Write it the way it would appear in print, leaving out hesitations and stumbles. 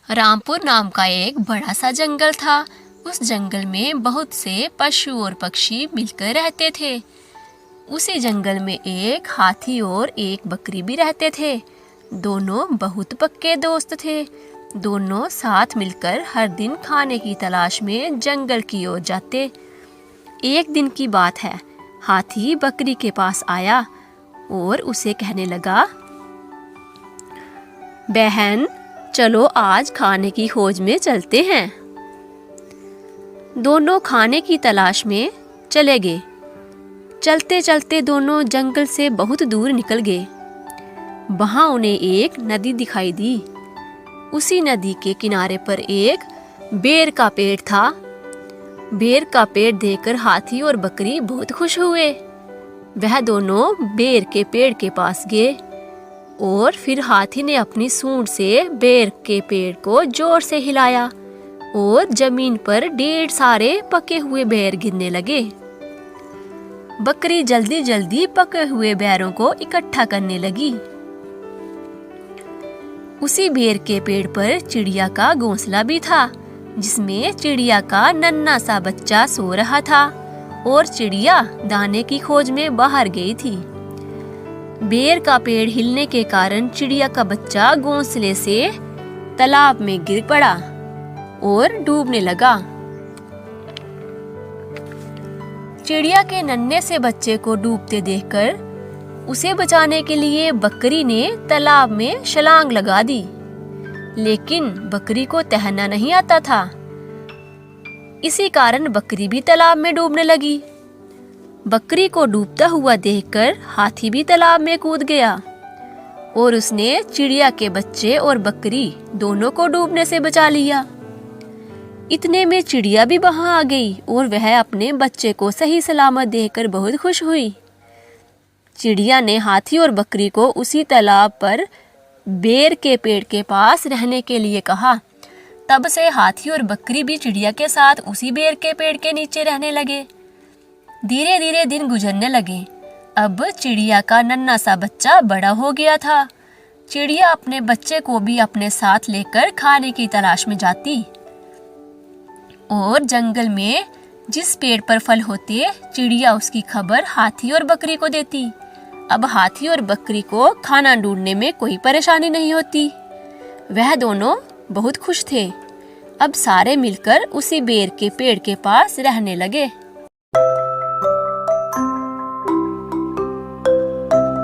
रामपुर नाम का एक बड़ा सा जंगल था। उस जंगल में बहुत से पशु और पक्षी मिलकर रहते थे। उसी जंगल में एक हाथी और एक बकरी भी रहते थे। दोनों बहुत पक्के दोस्त थे। दोनों साथ मिलकर हर दिन खाने की तलाश में जंगल की ओर जाते। एक दिन की बात है, हाथी बकरी के पास आया और उसे कहने लगा, बहन चलो आज खाने की खोज में चलते हैं। दोनों खाने की तलाश में चले गए। चलते चलते दोनों जंगल से बहुत दूर निकल गए। वहां उन्हें एक नदी दिखाई दी। उसी नदी के किनारे पर एक बेर का पेड़ था। बेर का पेड़ देखकर हाथी और बकरी बहुत खुश हुए। वह दोनों बेर के पेड़ के पास गए और फिर हाथी ने अपनी सूंड से बेर के पेड़ को जोर से हिलाया और जमीन पर ढेर सारे पके हुए बेर गिरने लगे। बकरी जल्दी जल्दी पके हुए बेरों को इकट्ठा करने लगी। उसी बेर के पेड़ पर चिड़िया का घोंसला भी था, जिसमें चिड़िया का नन्हा सा बच्चा सो रहा था और चिड़िया दाने की खोज में बाहर गई थी। बेर का पेड़ हिलने के कारण चिड़िया का बच्चा घोंसले से तालाब में गिर पड़ा और डूबने लगा। चिड़िया के नन्हे से बच्चे को डूबते देखकर उसे बचाने के लिए बकरी ने तालाब में छलांग लगा दी। लेकिन बकरी को तैरना नहीं आता था। इसी कारण बकरी भी तालाब में डूबने लगी। बकरी को डूबता हुआ देखकर हाथी भी तालाब में कूद गया और उसने चिड़िया के बच्चे और बकरी दोनों को डूबने से बचा लिया। इतने में चिड़िया भी वहां आ गई और वह अपने बच्चे को सही सलामत देखकर बहुत खुश हुई। चिड़िया ने हाथी और बकरी को उसी तालाब पर बेर के पेड़ के पास रहने के लिए कहा। तब से हाथी और बकरी भी चिड़िया के साथ उसी बेर के पेड़ के नीचे रहने लगे। धीरे धीरे दिन गुजरने लगे। अब चिड़िया का नन्हा सा बच्चा बड़ा हो गया था। चिड़िया अपने बच्चे को भी अपने साथ लेकर खाने की तलाश में जाती और जंगल में जिस पेड़ पर फल होते, चिड़िया उसकी खबर हाथी और बकरी को देती। अब हाथी और बकरी को खाना ढूंढने में कोई परेशानी नहीं होती। वह दोनों बहुत खुश थे। अब सारे मिलकर उसी बेर के पेड़ के पास रहने लगे।